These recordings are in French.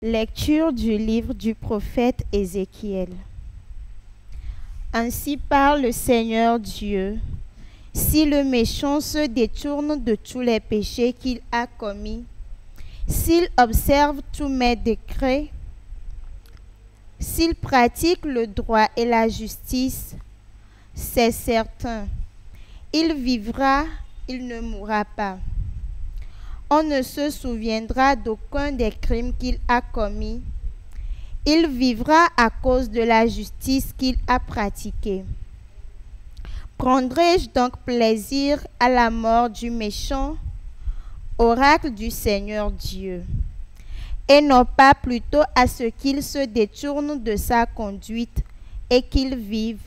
Lecture du livre du prophète Ézéchiel. Ainsi parle le Seigneur Dieu. Si le méchant se détourne de tous les péchés qu'il a commis, s'il observe tous mes décrets, s'il pratique le droit et la justice, c'est certain, il vivra, il ne mourra pas. On ne se souviendra d'aucun des crimes qu'il a commis. Il vivra à cause de la justice qu'il a pratiquée. Prendrai-je donc plaisir à la mort du méchant, oracle du Seigneur Dieu, et non pas plutôt à ce qu'il se détourne de sa conduite et qu'il vive.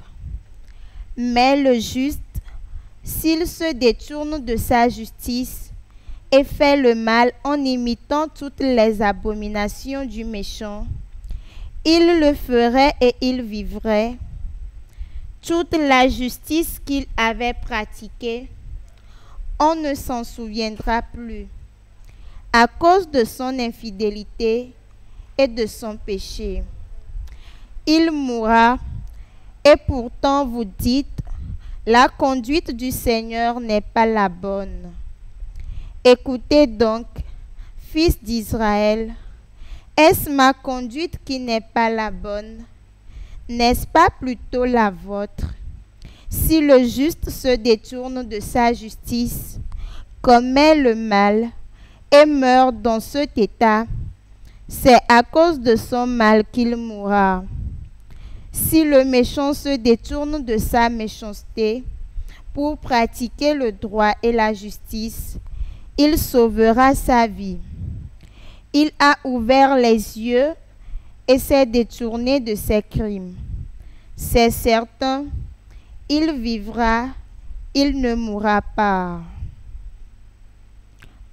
Mais le juste, s'il se détourne de sa justice, et fait le mal en imitant toutes les abominations du méchant, il le ferait et il vivrait. Toute la justice qu'il avait pratiquée, on ne s'en souviendra plus, à cause de son infidélité et de son péché. Il mourra, et pourtant vous dites, la conduite du Seigneur n'est pas la bonne. Écoutez donc, fils d'Israël, est-ce ma conduite qui n'est pas la bonne? N'est-ce pas plutôt la vôtre? Si le juste se détourne de sa justice, commet le mal et meurt dans cet état, c'est à cause de son mal qu'il mourra. Si le méchant se détourne de sa méchanceté pour pratiquer le droit et la justice, il sauvera sa vie. Il a ouvert les yeux et s'est détourné de ses crimes. C'est certain, il vivra, il ne mourra pas.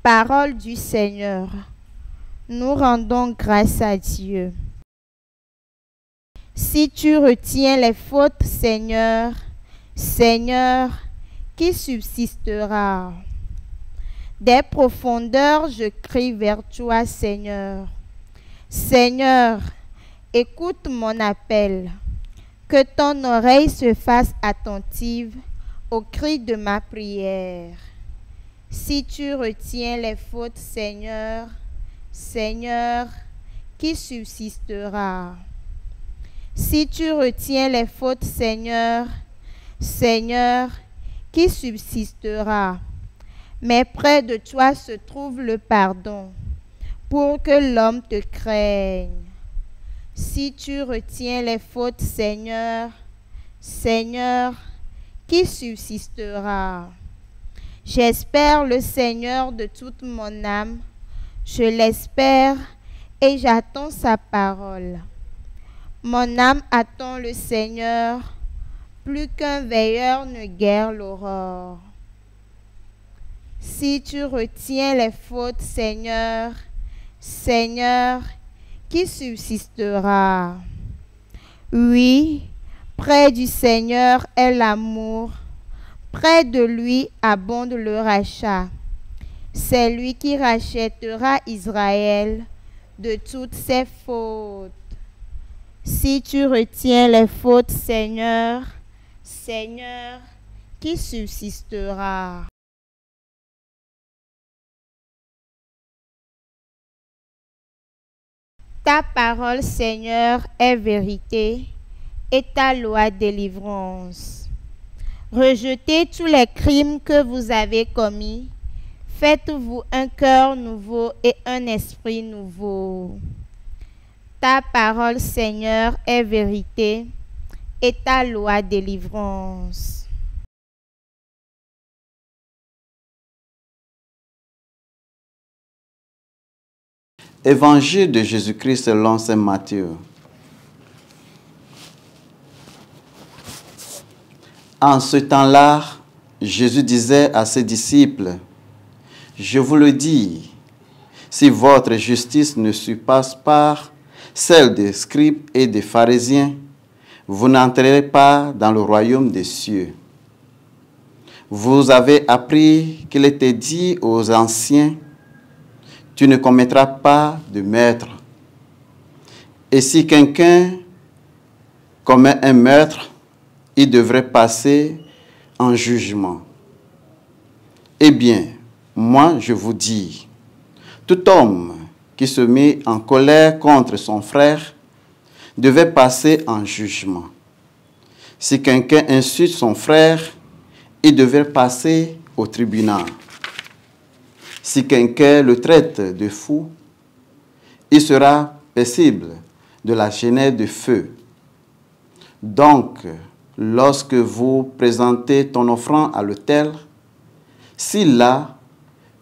Parole du Seigneur. Nous rendons grâce à Dieu. Si tu retiens les fautes, Seigneur, Seigneur, qui subsistera? Des profondeurs, je crie vers toi, Seigneur. Seigneur, écoute mon appel. Que ton oreille se fasse attentive au cri de ma prière. Si tu retiens les fautes, Seigneur, Seigneur, qui subsistera? Si tu retiens les fautes, Seigneur, Seigneur, qui subsistera? Mais près de toi se trouve le pardon, pour que l'homme te craigne. Si tu retiens les fautes, Seigneur, Seigneur, qui subsistera? J'espère le Seigneur de toute mon âme, je l'espère et j'attends sa parole. Mon âme attend le Seigneur, plus qu'un veilleur ne guère l'aurore. Si tu retiens les fautes, Seigneur, Seigneur, qui subsistera? Oui, près du Seigneur est l'amour, près de lui abonde le rachat. C'est lui qui rachètera Israël de toutes ses fautes. Si tu retiens les fautes, Seigneur, Seigneur, qui subsistera? Ta parole, Seigneur, est vérité et ta loi délivrance. Rejetez tous les crimes que vous avez commis. Faites-vous un cœur nouveau et un esprit nouveau. Ta parole, Seigneur, est vérité et ta loi délivrance. Évangile de Jésus-Christ selon saint Matthieu. En ce temps-là, Jésus disait à ses disciples, « Je vous le dis, si votre justice ne surpasse pas celle des scribes et des pharisiens, vous n'entrerez pas dans le royaume des cieux. Vous avez appris qu'il était dit aux anciens, tu ne commettras pas de meurtre, Et si quelqu'un commet un meurtre, il devrait passer en jugement. Eh bien, moi je vous dis, tout homme qui se met en colère contre son frère devait passer en jugement. Si quelqu'un insulte son frère, il devait passer au tribunal. Si quelqu'un le traite de fou, il sera passible de la chaînette de feu. Donc, lorsque vous présentez ton offrande à l'autel, si là,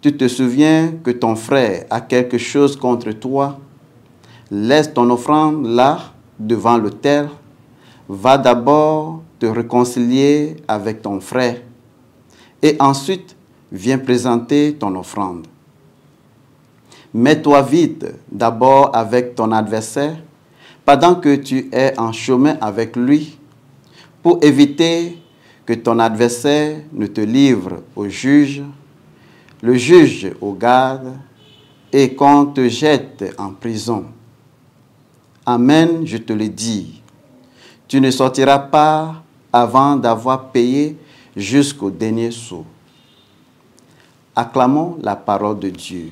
tu te souviens que ton frère a quelque chose contre toi, laisse ton offrande là, devant l'autel, va d'abord te réconcilier avec ton frère et ensuite viens présenter ton offrande. Mets-toi vite d'abord avec ton adversaire pendant que tu es en chemin avec lui pour éviter que ton adversaire ne te livre au juge, le juge au garde et qu'on te jette en prison. Amen, je te le dis, tu ne sortiras pas avant d'avoir payé jusqu'au dernier sou. Acclamons la parole de Dieu.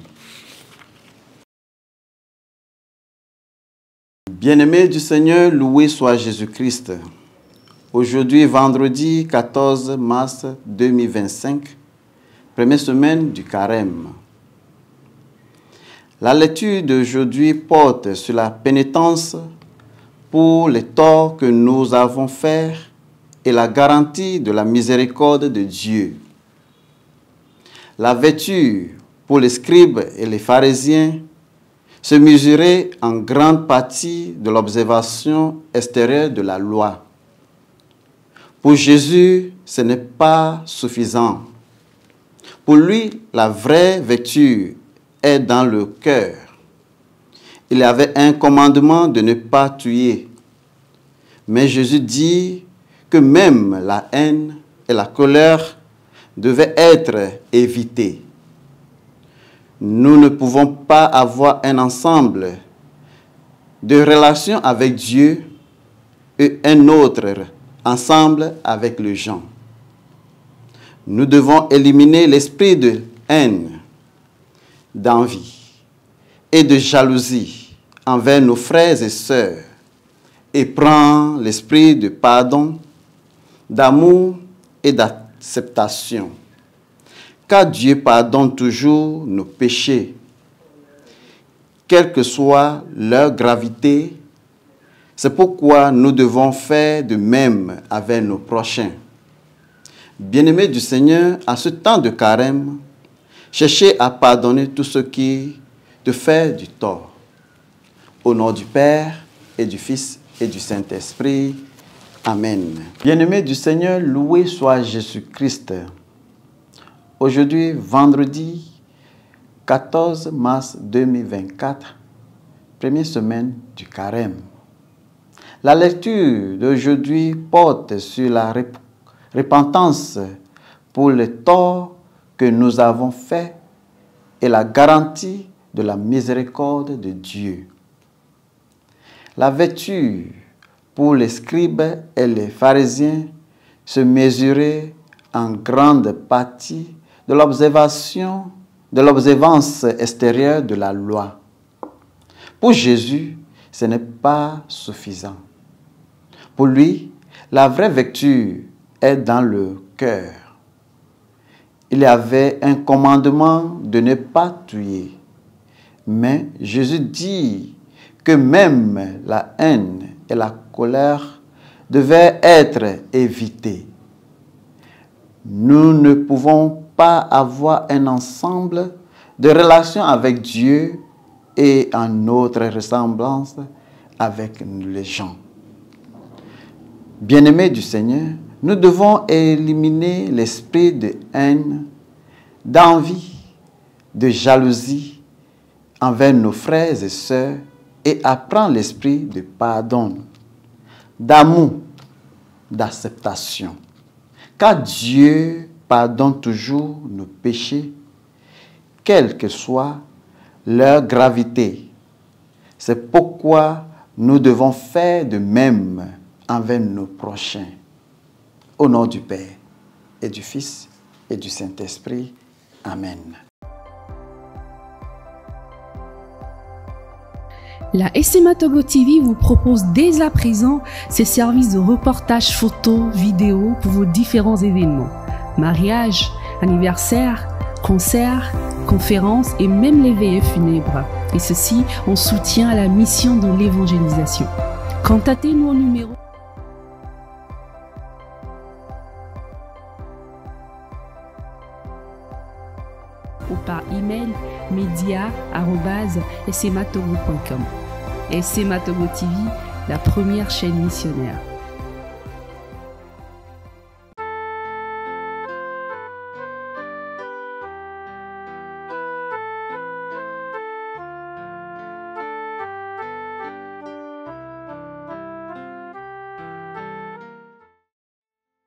Bien-aimés du Seigneur, loué soit Jésus-Christ. Aujourd'hui, vendredi 14 mars 2025, première semaine du Carême. La lecture d'aujourd'hui porte sur la pénitence pour les torts que nous avons faits et la garantie de la miséricorde de Dieu. La vertu pour les scribes et les pharisiens se mesurait en grande partie de l'observation extérieure de la loi. Pour Jésus, ce n'est pas suffisant. Pour lui, la vraie vertu est dans le cœur. Il y avait un commandement de ne pas tuer. Mais Jésus dit que même la haine et la colère devaient être évitées. Nous ne pouvons pas avoir un ensemble de relations avec Dieu et un autre ensemble avec les gens. Nous devons éliminer l'esprit de haine, d'envie et de jalousie envers nos frères et sœurs et prendre l'esprit de pardon, d'amour et d'acceptation. Car Dieu pardonne toujours nos péchés, quelle que soit leur gravité. C'est pourquoi nous devons faire de même avec nos prochains. Bien-aimés du Seigneur, à ce temps de carême, cherchez à pardonner tout ce qui te fait du tort. Au nom du Père et du Fils et du Saint-Esprit. Amen. Bien-aimés du Seigneur, loué soit Jésus-Christ. Aujourd'hui, vendredi 14 mars 2024, première semaine du Carême. La lecture d'aujourd'hui porte sur la repentance pour les torts que nous avons faits et la garantie de la miséricorde de Dieu. La vertu pour les scribes et les pharisiens se mesurait en grande partie de l'observance extérieure de la loi. Pour Jésus, ce n'est pas suffisant. Pour lui, la vraie vertu est dans le cœur. Il y avait un commandement de ne pas tuer. Mais Jésus dit que même la haine et la colère devaient être évitées. Nous ne pouvons pas avoir un ensemble de relations avec Dieu et en notre ressemblance avec les gens. Bien-aimés du Seigneur, nous devons éliminer l'esprit de haine, d'envie, de jalousie envers nos frères et sœurs et apprendre l'esprit de pardon, d'amour, d'acceptation. Car Dieu pardonne toujours nos péchés, quelle que soit leur gravité. C'est pourquoi nous devons faire de même envers nos prochains. Au nom du Père et du Fils et du Saint-Esprit. Amen. La SMA Togo TV vous propose dès à présent ses services de reportage photo, vidéo pour vos différents événements. Mariage, anniversaire, concerts, conférences et même les veillées funèbres. Et ceci en soutien à la mission de l'évangélisation. Contactez-nous au numéro ou par email media@smatogo.com. SMA Togo TV, la première chaîne missionnaire.